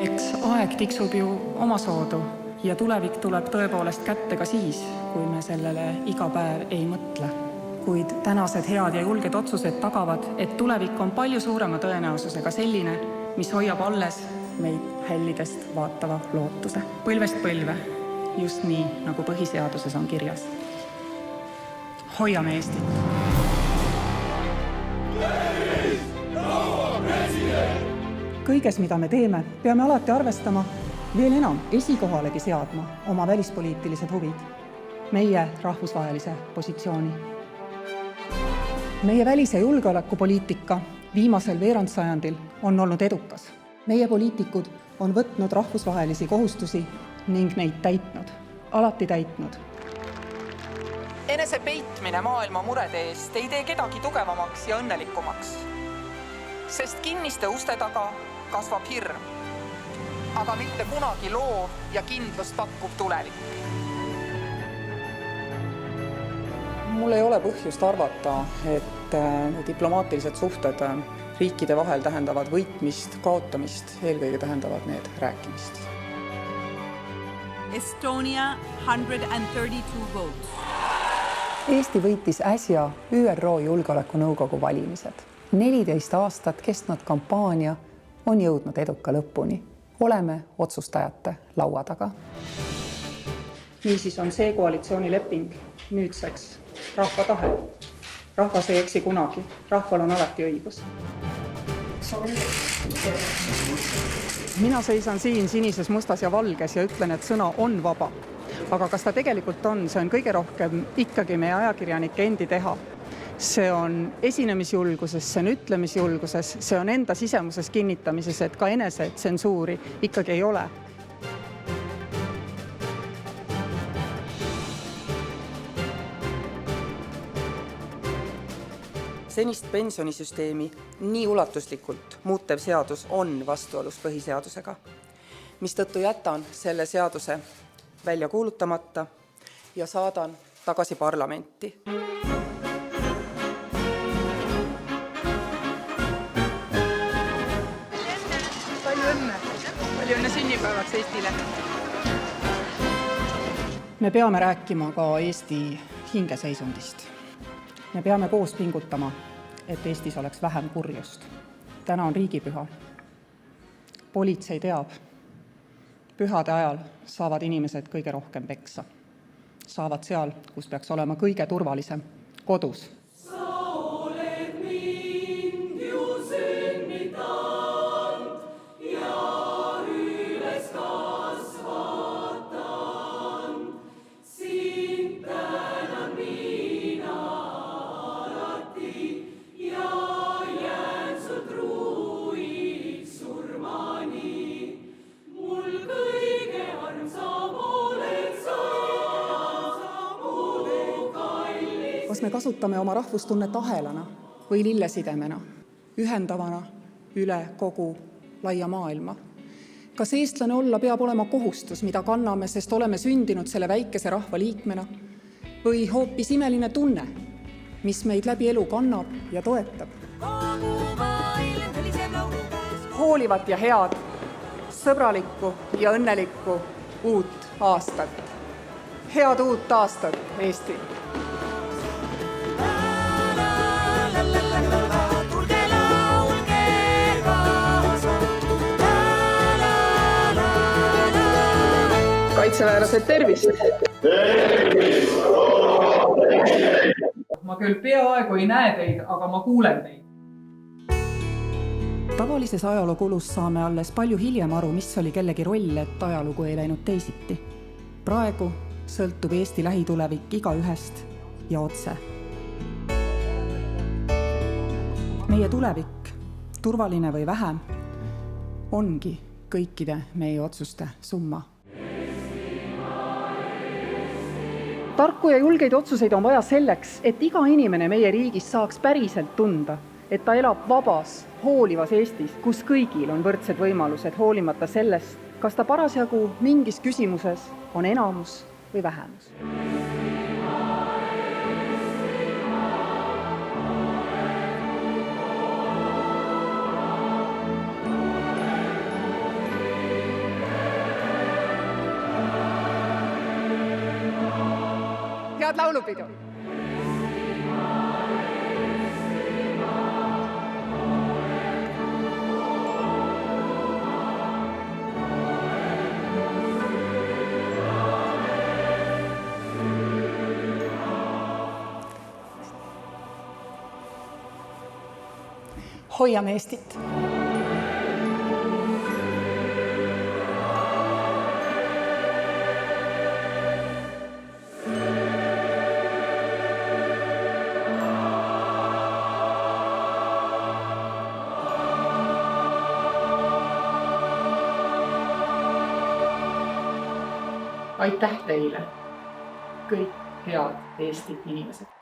Eks aeg tiksub ju omasoodu ja tulevik tuleb tõepoolest kätte ka siis, kui me sellele iga päev ei mõtle. Kuid tänased head ja julged otsused tagavad, et tulevik on palju suurema tõenäosusega selline, mis hoiab alles meid hällidest vaatava lootuse. Põlvest põlve, just nii, nagu põhiseaduses on kirjas. Hoiame Eestit! Kõiges, mida me teeme, peame alati arvestama, veel enam esikohalegi seadma oma välispoliitilised huvid, meie rahvusvahelise positsiooni. Meie välis- ja julgeolekupoliitika viimasel veerandsajandil on olnud edukas. Meie poliitikud on võtnud rahvusvahelisi kohustusi ning neid täitnud, alati täitnud. Enese peitmine maailma murede eest ei tee kedagi tugevamaks ja õnnelikumaks, sest kinniste uste taga kasvab hirm, aga mitte kunagi loov ja kindlust pakkuv tulevik. Mul ei ole põhjust arvata, et diplomaatilised suhted riikide vahel tähendavad võitmist, kaotamist, eelkõige tähendavad need rääkimist. Estonia 132 votes. Eesti võitis äsja ÜRO Julgeolekunõukogu valimised. 14 aastat kestnud kampaania on jõudnud eduka lõpuni. Oleme otsustajate laua taga. Niisiis on see koalitsioonileping nüüdseks rahva tahe. Rahvas ei eksi kunagi. Rahval on alati õigus. Mina seisan siin sinises, mustas ja valges ja ütlen, et sõna on vaba. Aga kas ta tegelikult on, see on kõige rohkem ikkagi meie ajakirjanike endi teha. See on esinemisjulguses, see on ütlemisjulguses, see on enda sisemuses kinnitamises, et ka enese tsensuuri ikkagi ei ole. Senist pensionisüsteemi nii ulatuslikult muutev seadus on vastuolus põhiseadusega, mistõttu jätan selle seaduse välja kuulutamata ja saadan tagasi parlamenti. Palju õnne sünnipäevaks Eestile. Me peame rääkima ka Eesti hingeseisundist. Me peame koos pingutama, et Eestis oleks vähem kurjust. Täna on riigipüha. Politsei teab, pühade ajal saavad inimesed kõige rohkem peksa. Saavad seal, kus peaks olema kõige turvalisem, kodus. Kas me kasutame oma rahvustunnet ahelana või lillesidemena, ühendavana üle kogu laia maailma? Kas eestlane olla peab olema kohustus, mida kanname, sest oleme sündinud selle väikese rahva liikmena, või hoopis imeline tunne, mis meid läbi elu kannab ja toetab? Hoolivat ja head, sõbralikku ja õnnelikku uut aastat. Head uut aastat, Eesti! Kaitseväelased, tervist! Ma küll peaaegu ei näe teid, aga ma kuulen teid. Tavalises ajalookulus saame alles palju hiljem aru, mis oli kellegi roll, et ajalugu ei läinud teisiti. Praegu sõltub Eesti lähitulevik igaühest ja otse. Meie tulevik, turvaline või vähem, ongi kõikide meie otsuste summa. Tarku ja julgeid otsuseid on vaja selleks, et iga inimene meie riigis saaks päriselt tunda, et ta elab vabas, hoolivas Eestis, kus kõigil on võrdsed võimalused hoolimata sellest, kas ta parasjagu mingis küsimuses on enamus või vähemus. head laulupidu! Hoiame Eestit! Aitäh teile, kõik head Eesti inimesed!